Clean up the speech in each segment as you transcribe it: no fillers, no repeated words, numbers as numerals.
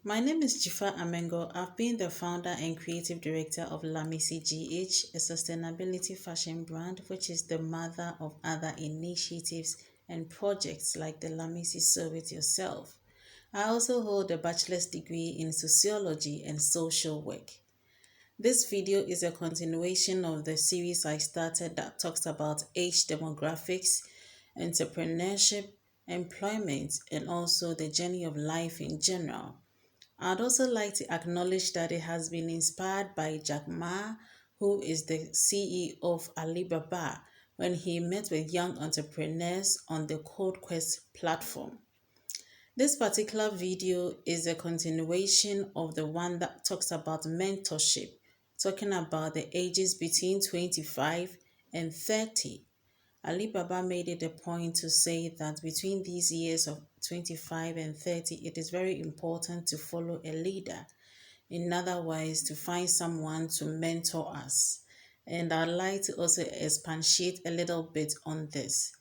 My name is Jifa Amengo. I've been the founder and creative director of Lamisi GH, a sustainability fashion brand which is the mother of other initiatives and projects like the Lamisi Sew It Yourself. I also hold a bachelor's degree in sociology and social work. This video is a continuation of the series I started that talks about age demographics, entrepreneurship, employment, and also the journey of life in general. I'd also like to acknowledge that it has been inspired by Jack Ma, who is the CEO of Alibaba, when he met with young entrepreneurs on the CodeQuest platform. This particular video is a continuation of the one that talks about mentorship, talking about the ages between 25 and 30. Alibaba made it a point to say that between these years of 25 and 30, it is very important to follow a leader. In other words, to find someone to mentor us. And I'd like to also expatiate a little bit on this.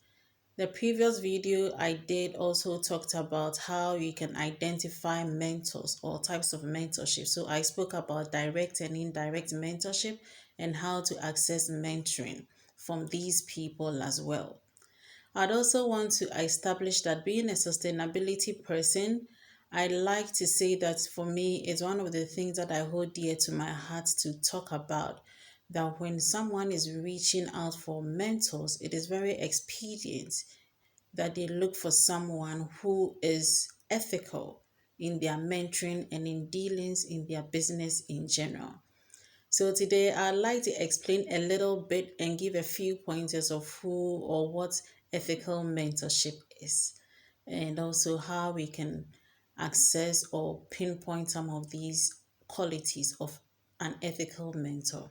The previous video I did also talked about how you can identify mentors or types of mentorship. So I spoke about direct and indirect mentorship and how to access mentoring from these people as well. I'd also want to establish that being a sustainability person, I like to say that for me, it's one of the things that I hold dear to my heart to talk about. That when someone is reaching out for mentors, it is very expedient that they look for someone who is ethical in their mentoring and in dealings in their business in general. So today I'd like to explain a little bit and give a few pointers of who or what ethical mentorship is, and also how we can access or pinpoint some of these qualities of an ethical mentor.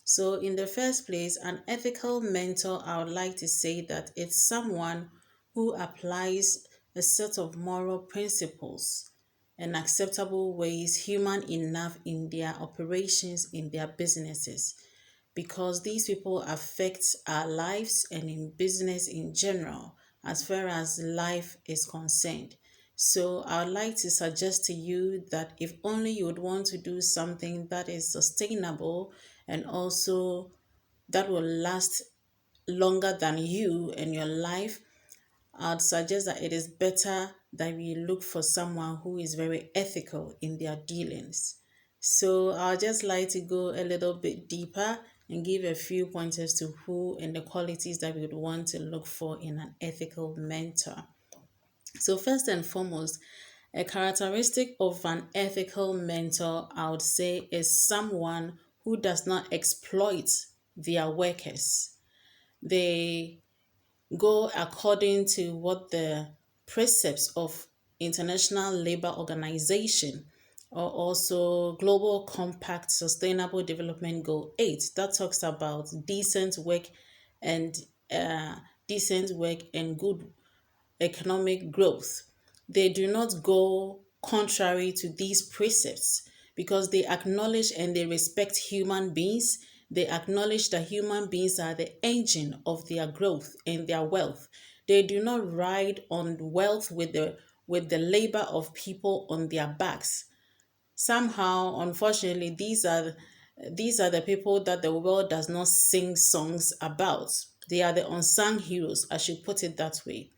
So in the first place, an ethical mentor, I would like to say that it's someone who applies a set of moral principles and acceptable ways human enough in their operations, in their businesses, because these people affect our lives and in business in general as far as life is concerned. So I would like to suggest to you that if only you would want to do something that is sustainable and also that will last longer than you and your life, I'd suggest that it is better that we look for someone who is very ethical in their dealings. So I'll just like to go a little bit deeper and give a few pointers to who and the qualities that we would want to look for in an ethical mentor. So first and foremost, a characteristic of an ethical mentor, I would say, is someone who does not exploit their workers. They go according to what the precepts of International Labour Organization or also Global Compact Sustainable Development Goal 8 that talks about and uh, decent work and good economic growth. They do not go contrary to these precepts because they acknowledge and they respect human beings. They acknowledge that human beings are the engine of their growth and their wealth. They do not ride on wealth with the labor of people on their backs. Somehow, unfortunately, these are the people that the world does not sing songs about. They are the unsung heroes, I should put it that way,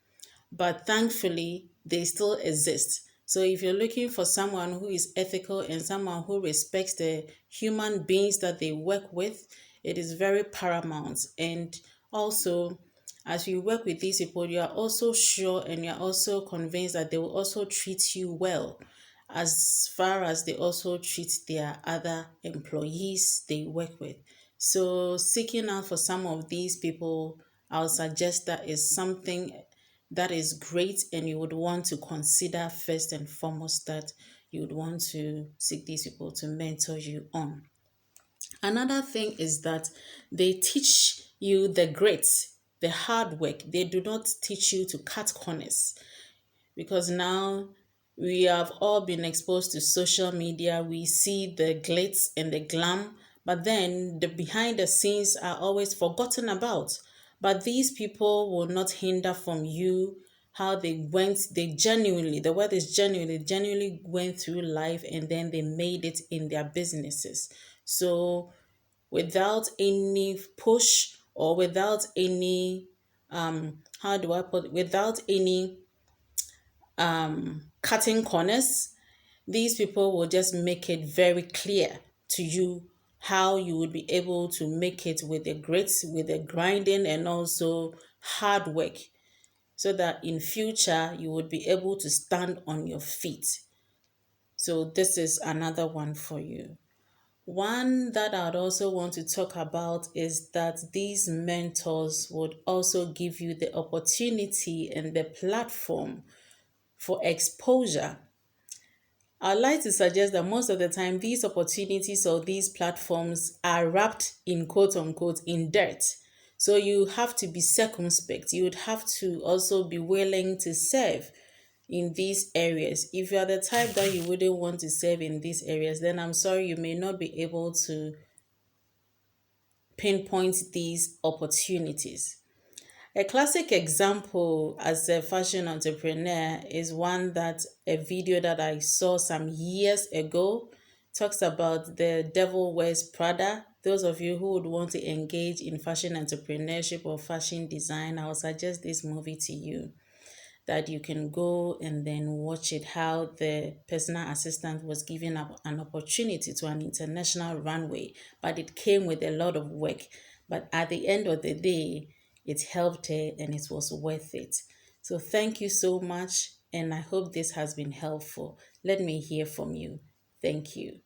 but thankfully they still exist. So if you're looking for someone who is ethical and someone who respects the human beings that they work with, it is very paramount. And also, as you work with these people, you are also sure and you're also convinced that they will also treat you well, as far as they also treat their other employees they work with. So seeking out for some of these people, I'll suggest that is something that is great, and you would want to consider first and foremost that you would want to seek these people to mentor you on. Another thing is that they teach you the grit, the hard work. They do not teach you to cut corners, because now we have all been exposed to social media. We see the glitz and the glam, but then the behind the scenes are always forgotten about. But these people will not hinder from you how they genuinely, the word is genuinely, genuinely went through life and then they made it in their businesses. So without any push or without any, how do I put it, without any cutting corners, these people will just make it very clear to you how you would be able to make it with the grits, with the grinding, and also hard work, so that in future you would be able to stand on your feet. So this is another one for you. One that I'd also want to talk about is that these mentors would also give you the opportunity and the platform for exposure. I'd like to suggest that most of the time these opportunities or these platforms are wrapped in quote unquote in dirt. So you have to be circumspect. You would have to also be willing to serve in these areas. If you are the type that you wouldn't want to serve in these areas, then I'm sorry, you may not be able to pinpoint these opportunities. A classic example as a fashion entrepreneur is one that a video that I saw some years ago talks about the devil wears Prada. Those of you who would want to engage in fashion entrepreneurship or fashion design, I will suggest this movie to you, that you can go and then watch it, how the personal assistant was given up an opportunity to an international runway, but it came with a lot of work. But at the end of the day, it helped her and it was worth it. So thank you so much, and I hope this has been helpful. Let me hear from you. Thank you.